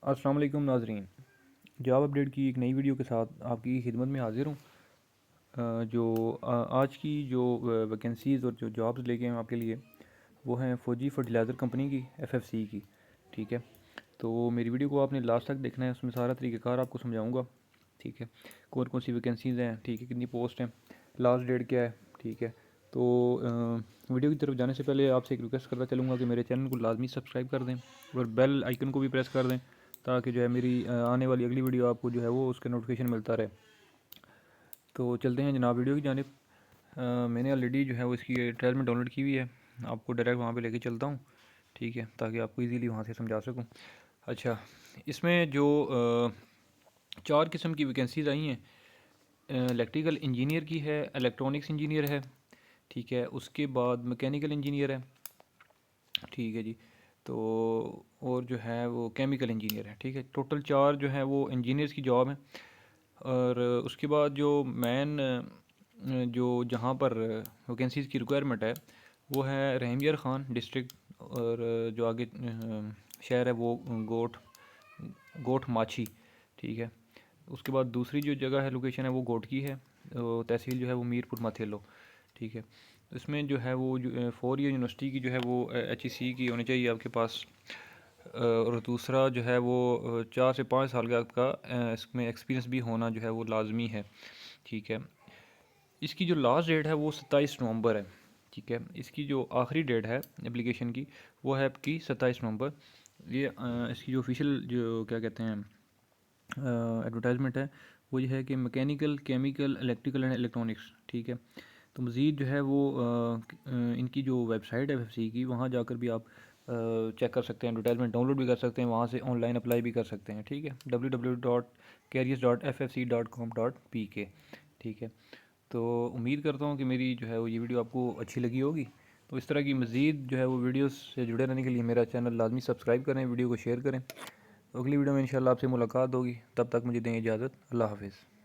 अस्सलाम वालेकुम नाजरीन। जॉब अपडेट की एक नई वीडियो के साथ आपकी खिदमत में हाज़िर हूँ। आज की जो वैकेंसीज़ और जो जॉब्स लेके हैं आपके लिए, वो हैं फ़ौजी फर्टिलाइज़र कंपनी की, एफएफसी की। ठीक है, तो मेरी वीडियो को आपने लास्ट तक देखना है, उसमें सारा तरीक़ाकार आपको समझाऊँगा। ठीक है, कौन कौन सी वैकेंसीज़ हैं, ठीक है, कितनी पोस्ट हैं, लास्ट डेट क्या है। ठीक है, तो वीडियो की तरफ जाने से पहले आपसे एक रिक्वेस्ट करता चलूँगा कि मेरे चैनल को लाजमी सब्सक्राइब कर दें और बेल आइकन को भी प्रेस कर दें, ताकि जो है मेरी आने वाली अगली वीडियो आपको जो है वो उसका नोटिफिकेशन मिलता रहे। तो चलते हैं जनाब वीडियो की जानिब। मैंने ऑलरेडी जो है वो इसकी ट्रायल में डाउनलोड की हुई है, आपको डायरेक्ट वहाँ पे लेके चलता हूँ। ठीक है, ताकि आपको इजीली वहाँ से समझा सकूँ। अच्छा, इसमें जो 4 किस्म की वैकेंसीज़ आई हैं, इलेक्ट्रिकल इंजीनियर की है, इलेक्ट्रॉनिक्स इंजीनियर है, ठीक है, उसके बाद मैकेनिकल इंजीनियर है, ठीक है जी, तो और जो है वो केमिकल इंजीनियर है। ठीक है, टोटल 4 जो है वो इंजीनियर्स की जॉब है। और उसके बाद जो मेन जो जहाँ पर वैकेंसीज़ की रिक्वायरमेंट है, वो है रहमियर ख़ान डिस्ट्रिक्ट, और जो आगे शहर है वो गोट गोट माछी। ठीक है, उसके बाद दूसरी जो जगह है, लोकेशन है, वो गोट की है, तो तहसील जो है वो मीरपुर माथेलो। ठीक है, इसमें जो है वो जो 4 ईयर यूनिवर्सिटी की जो है वो HEC की होनी चाहिए आपके पास। और दूसरा जो है वो 4 से 5 साल का आपका इसमें एक्सपीरियंस भी होना जो है वो लाजमी है। ठीक है, इसकी जो लास्ट डेट है वो 27 नवंबर है। ठीक है, इसकी जो आखिरी डेट है एप्लीकेशन की, वो है आपकी 27 नवंबर। ये इसकी जो ऑफिशियल जो क्या कहते हैं एडवर्टाइजमेंट है, वो ये है कि mechanical, chemical, electrical and electronics. ठीक है, तो मज़ीद जो है वो इनकी जो वेबसाइट है एफएफसी की, वहाँ जाकर भी आप चेक कर सकते हैं, एडवर्टाइजमेंट डाउनलोड भी कर सकते हैं, वहाँ से ऑनलाइन अप्लाई भी कर सकते हैं। ठीक है, www.careers.ffc.com.pk। ठीक है, तो उम्मीद करता हूँ कि मेरी जो है वो ये वीडियो आपको अच्छी लगी होगी। तो इस तरह की मज़ीद जो है वो वीडियोस से जुड़े रहने के लिए मेरा चैनल लाजमी सब्सक्राइब करें, वीडियो को शेयर करें। तो अगली वीडियो में इंशाल्लाह आपसे मुलाकात होगी, तब तक मुझे दें इजाज़त। अल्लाह हाफ़िज़।